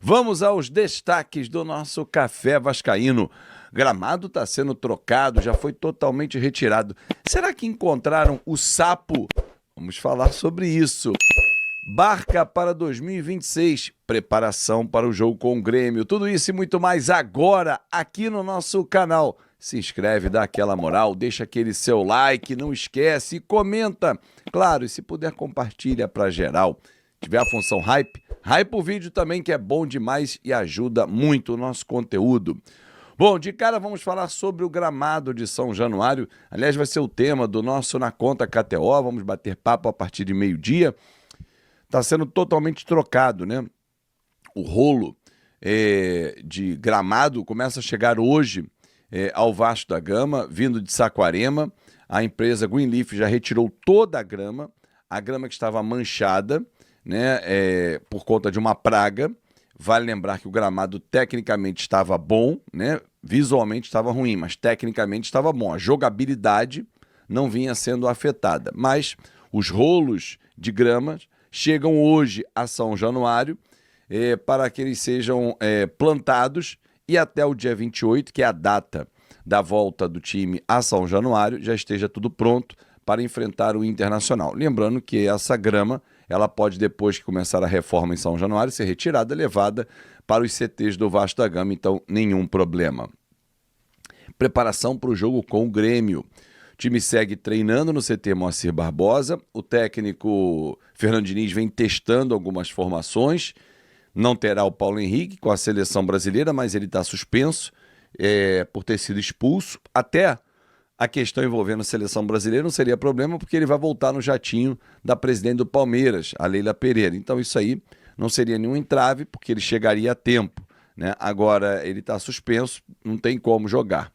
Vamos aos destaques do nosso Café Vascaíno. Gramado está sendo trocado, já foi totalmente retirado. Será que encontraram o sapo? Vamos falar sobre isso. Barca para 2026, preparação para o jogo com o Grêmio. Tudo isso e muito mais agora aqui no nosso canal. Se inscreve, dá aquela moral, deixa aquele seu like, não esquece e comenta. Claro, e se puder compartilha para geral. Se tiver a função hype o vídeo também, que é bom demais e ajuda muito o nosso conteúdo. Bom, de cara vamos falar sobre o gramado de São Januário. Aliás, vai ser o tema do nosso Na Conta KTO. Vamos bater papo a partir de meio-dia. Está sendo totalmente trocado, né? O rolo de gramado começa a chegar hoje ao Vasco da Gama, vindo de Saquarema. A empresa Greenleaf já retirou toda a grama que estava manchada, né, por conta de uma praga. Vale lembrar que o gramado tecnicamente estava bom, né? Visualmente estava ruim, mas tecnicamente estava bom. A jogabilidade não vinha sendo afetada. Mas os rolos de grama chegam hoje a São Januário para que eles sejam plantados e até o dia 28, que é a data da volta do time a São Januário, já esteja tudo pronto para enfrentar o Internacional. Lembrando que essa grama ela pode, depois que começar a reforma em São Januário, ser retirada, levada para os CTs do Vasco da Gama, então nenhum problema. Preparação para o jogo com o Grêmio. O time segue treinando no CT Moacir Barbosa, o técnico Fernando Diniz vem testando algumas formações, não terá o Paulo Henrique com a seleção brasileira, mas ele está suspenso por ter sido expulso. Até a questão envolvendo a seleção brasileira não seria problema, porque ele vai voltar no jatinho da presidente do Palmeiras, a Leila Pereira. Então isso aí não seria nenhum entrave, porque ele chegaria a tempo, né? Agora ele está suspenso, não tem como jogar.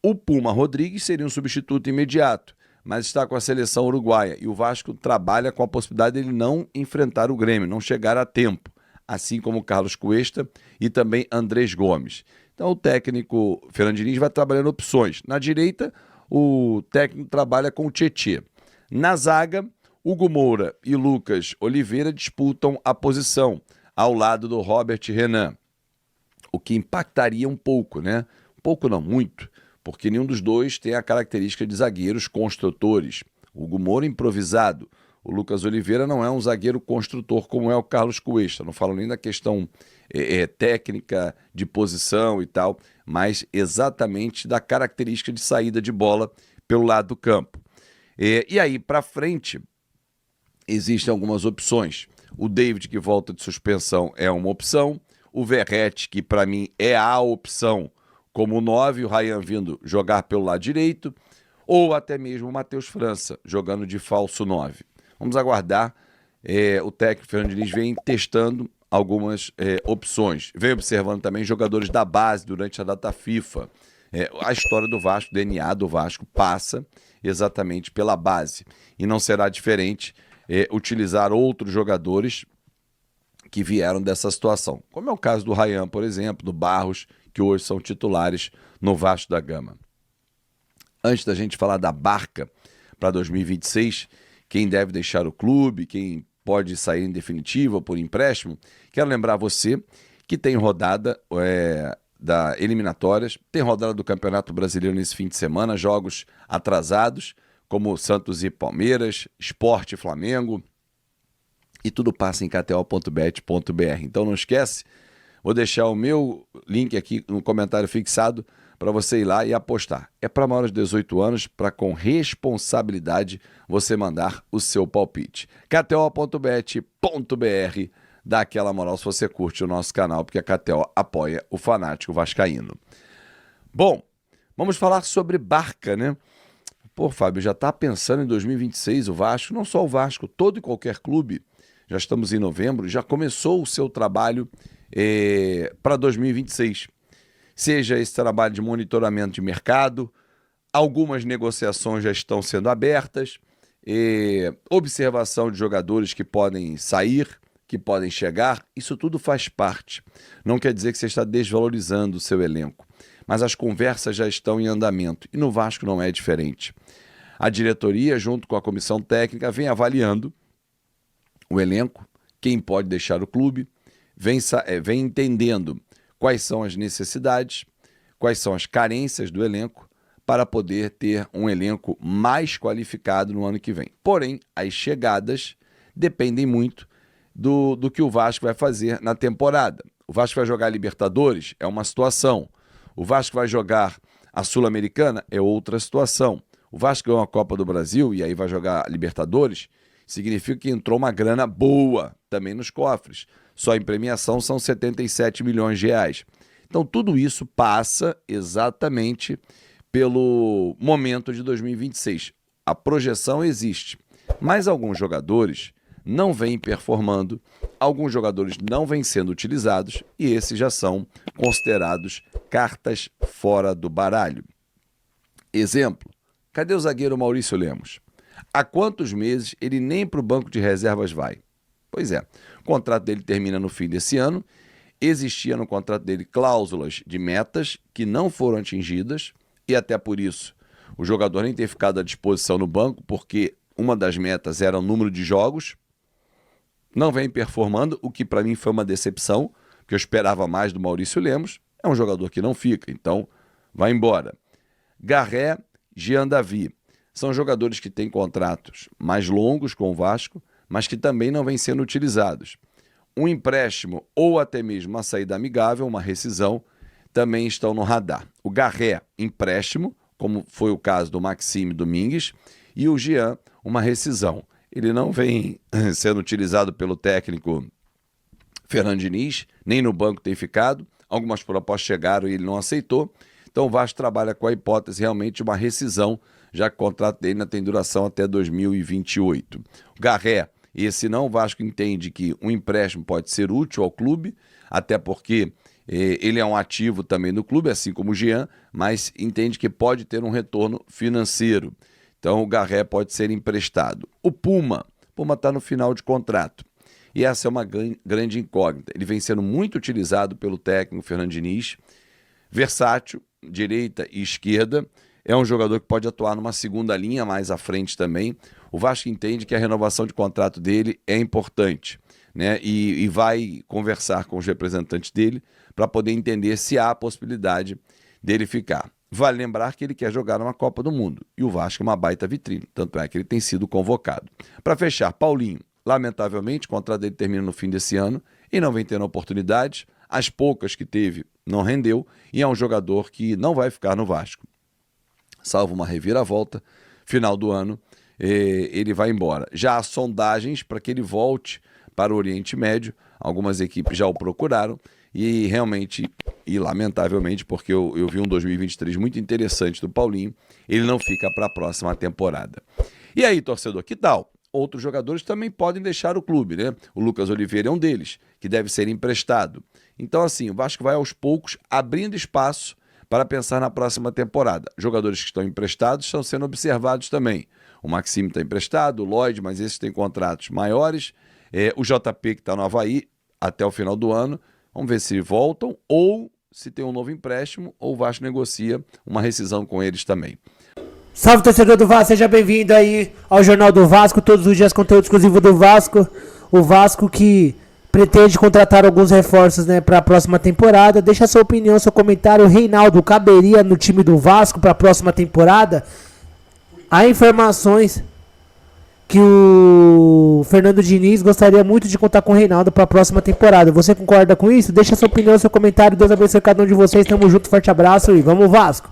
O Puma Rodrigues seria um substituto imediato, mas está com a seleção uruguaia e o Vasco trabalha com a possibilidade de ele não enfrentar o Grêmio, não chegar a tempo, assim como o Carlos Cuesta e também Andrés Gomes. Então o técnico Fernando Diniz vai trabalhando opções. Na direita, o técnico trabalha com o Tietê. Na zaga, Hugo Moura e Lucas Oliveira disputam a posição, ao lado do Robert Renan. O que impactaria um pouco, né? Um pouco não, muito, porque nenhum dos dois tem a característica de zagueiros construtores. O Hugo Moura improvisado. O Lucas Oliveira não é um zagueiro construtor como é o Carlos Cuesta. Não falo nem da questão técnica de posição e tal, mas exatamente da característica de saída de bola pelo lado do campo. E aí, para frente, existem algumas opções. O David, que volta de suspensão, é uma opção. O Verratti, que para mim é a opção como 9, o Ryan vindo jogar pelo lado direito, ou até mesmo o Matheus França, jogando de falso 9. Vamos aguardar. O técnico Fernando Diniz vem testando algumas opções. Vem observando também jogadores da base durante a data FIFA. A história do Vasco, o DNA do Vasco, passa exatamente pela base. E não será diferente utilizar outros jogadores que vieram dessa situação. Como é o caso do Ryan, por exemplo, do Barros, que hoje são titulares no Vasco da Gama. Antes da gente falar da Barca para 2026, quem deve deixar o clube, quem pode sair em definitiva ou por empréstimo, quero lembrar você que tem rodada da eliminatórias, tem rodada do Campeonato Brasileiro nesse fim de semana, jogos atrasados, como Santos e Palmeiras, Sport e Flamengo, e tudo passa em kto.bet.br. Então não esquece, vou deixar o meu link aqui no comentário fixado para você ir lá e apostar. É para maiores de 18 anos, para com responsabilidade você mandar o seu palpite. kto.bet.br, dá aquela moral se você curte o nosso canal, porque a KTO apoia o fanático vascaíno. Bom, vamos falar sobre Barca, né? Pô, Fábio, já está pensando em 2026 o Vasco, não só o Vasco, todo e qualquer clube. Já estamos em novembro, já começou o seu trabalho para 2026. Seja esse trabalho de monitoramento de mercado, algumas negociações já estão sendo abertas, observação de jogadores que podem sair, que podem chegar, isso tudo faz parte. Não quer dizer que você está desvalorizando o seu elenco, mas as conversas já estão em andamento e no Vasco não é diferente. A diretoria, junto com a comissão técnica, vem avaliando o elenco, quem pode deixar o clube, vem entendendo quais são as necessidades, quais são as carências do elenco, para poder ter um elenco mais qualificado no ano que vem. Porém, as chegadas dependem muito do que o Vasco vai fazer na temporada. O Vasco vai jogar a Libertadores, é uma situação. O Vasco vai jogar a Sul-Americana, é outra situação. O Vasco ganhou a Copa do Brasil e aí vai jogar a Libertadores, significa que entrou uma grana boa também nos cofres. Só em premiação são 77 milhões de reais. Então tudo isso passa exatamente pelo momento de 2026. A projeção existe, mas alguns jogadores não vêm performando, alguns jogadores não vêm sendo utilizados e esses já são considerados cartas fora do baralho. Exemplo, cadê o zagueiro Maurício Lemos? Há quantos meses ele nem para o banco de reservas vai? Pois é, o contrato dele termina no fim desse ano, existia no contrato dele cláusulas de metas que não foram atingidas, e até por isso o jogador nem ter ficado à disposição no banco, porque uma das metas era o número de jogos, não vem performando, o que para mim foi uma decepção, que eu esperava mais do Maurício Lemos, é um jogador que não fica, então vai embora. Garré, Jean Davi, são jogadores que têm contratos mais longos com o Vasco, mas que também não vêm sendo utilizados. Um empréstimo ou até mesmo uma saída amigável, uma rescisão, também estão no radar. O Garré, empréstimo, como foi o caso do Maxime Domingues, e o Jean, uma rescisão. Ele não vem sendo utilizado pelo técnico Fernando Diniz, nem no banco tem ficado, algumas propostas chegaram e ele não aceitou, então o Vasco trabalha com a hipótese realmente de uma rescisão, já que o contrato dele ainda tem duração até 2028. O Garré, esse não, o Vasco entende que um empréstimo pode ser útil ao clube, até porque ele é um ativo também do clube, assim como o Jean, mas entende que pode ter um retorno financeiro. Então o Garré pode ser emprestado. O Puma está no final de contrato. E essa é uma grande incógnita. Ele vem sendo muito utilizado pelo técnico Fernando Diniz, versátil, direita e esquerda. É um jogador que pode atuar numa segunda linha mais à frente também. O Vasco entende que a renovação de contrato dele é importante, né? E vai conversar com os representantes dele para poder entender se há a possibilidade dele ficar. Vale lembrar que ele quer jogar uma Copa do Mundo e o Vasco é uma baita vitrine, tanto é que ele tem sido convocado. Para fechar, Paulinho, lamentavelmente, o contrato dele termina no fim desse ano e não vem tendo oportunidades, as poucas que teve não rendeu e é um jogador que não vai ficar no Vasco. Salvo uma reviravolta, final do ano, ele vai embora. Já há sondagens para que ele volte para o Oriente Médio, algumas equipes já o procuraram e realmente, e lamentavelmente, porque eu vi um 2023 muito interessante do Paulinho, ele não fica para a próxima temporada. E aí, torcedor, que tal? Outros jogadores também podem deixar o clube, né? O Lucas Oliveira é um deles, que deve ser emprestado. Então, assim, o Vasco vai aos poucos abrindo espaço para pensar na próxima temporada. Jogadores que estão emprestados estão sendo observados também. O Maxime está emprestado, o Lloyd, mas esses têm contratos maiores. O JP, que está no Avaí, até o final do ano. Vamos ver se voltam ou se tem um novo empréstimo ou o Vasco negocia uma rescisão com eles também. Salve, torcedor do Vasco, seja bem-vindo aí ao Jornal do Vasco, todos os dias conteúdo exclusivo do Vasco. O Vasco que pretende contratar alguns reforços, né, para a próxima temporada. Deixa a sua opinião, seu comentário. Reinaldo caberia no time do Vasco para a próxima temporada? Há informações que o Fernando Diniz gostaria muito de contar com o Reinaldo para a próxima temporada. Você concorda com isso? Deixa a sua opinião, seu comentário. Deus abençoe cada um de vocês. Tamo junto, forte abraço e vamos Vasco!